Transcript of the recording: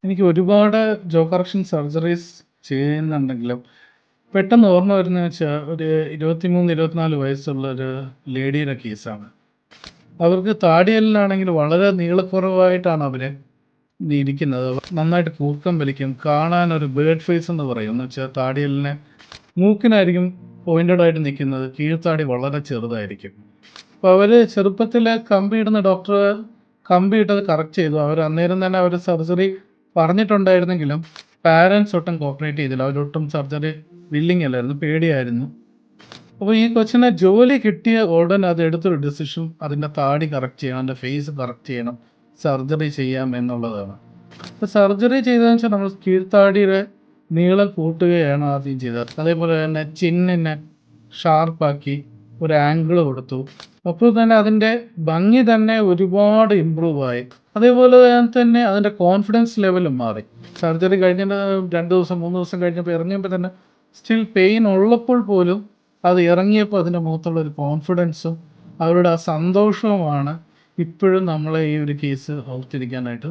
എനിക്ക് ഒരുപാട് ജോ correction surgeries ചെയ്യുന്നുണ്ടെങ്കിലും പെട്ടെന്ന് ഓർമ്മ വരുന്നത് വെച്ചാൽ ഒരു 23, 24 വയസ്സുള്ള ഒരു ലേഡിയുടെ കേസാണ്. അവർക്ക് താടിയെല്ലിനാണെങ്കിൽ വളരെ നീളക്കുറവായിട്ടാണ് അവര് ഇരിക്കുന്നത്. നന്നായിട്ട് കൂർക്കം വലിക്കും. കാണാൻ ഒരു ബേർഡ് ഫേസ് എന്ന് പറയും. എന്ന് വെച്ചാൽ താടിയെല്ലിന് മൂക്കിനായിരിക്കും പോയിന്റഡ് ആയിട്ട് നിൽക്കുന്നത്. കീഴ്ത്താടി വളരെ ചെറുതായിരിക്കും. അപ്പോൾ അവർ ചെറുപ്പത്തിൽ കമ്പിയിടുന്ന ഡോക്ടർ കമ്പിയിട്ടത് കറക്റ്റ് ചെയ്തു. അവർ അന്നേരം തന്നെ അവർ സർജറി പറഞ്ഞിട്ടുണ്ടായിരുന്നെങ്കിലും പാരൻസ് ഒട്ടും കോപ്പറേറ്റ് ചെയ്തില്ല. അവരൊട്ടും സർജറി വില്ലിങ് അല്ലായിരുന്നു, പേടിയായിരുന്നു. അപ്പോൾ ഈ കൊച്ചിനെ ജോലി കിട്ടിയ ഉടൻ അത് എടുത്തൊരു ഡിസിഷൻ അതിൻ്റെ താടി കറക്റ്റ് ചെയ്യണം, അതിൻ്റെ ഫേസ് കറക്റ്റ് ചെയ്യണം, സർജറി ചെയ്യാം എന്നുള്ളതാണ്. അപ്പോൾ സർജറി ചെയ്തതെന്ന് വെച്ചാൽ നമ്മൾ കീഴ്ത്താടിയുടെ നീളം കൂട്ടുകയാണ് ആദ്യം ചെയ്തത്. അതേപോലെ തന്നെ ചിന്നിനെ ഷാർപ്പാക്കി ഒരു ആംഗിൾ കൊടുത്തു. അപ്പോൾ തന്നെ അതിൻ്റെ ഭംഗി തന്നെ ഒരുപാട് ഇമ്പ്രൂവ് ആയി. അതേപോലെ തന്നെ അതിൻ്റെ കോൺഫിഡൻസ് ലെവലും മാറി. സർജറി കഴിഞ്ഞിട്ട് 2 ദിവസം 3 ദിവസം കഴിഞ്ഞപ്പോൾ ഇറങ്ങിയപ്പോൾ തന്നെ സ്റ്റിൽ പെയിൻ ഉള്ളപ്പോൾ പോലും അത് ഇറങ്ങിയപ്പോൾ അതിൻ്റെ മുഖത്തുള്ള ഒരു കോൺഫിഡൻസും അവരുടെ ആ സന്തോഷവുമാണ് ഇപ്പോഴും നമ്മളെ ഈ ഒരു കേസ് ഓർത്തിരിക്കാനായിട്ട്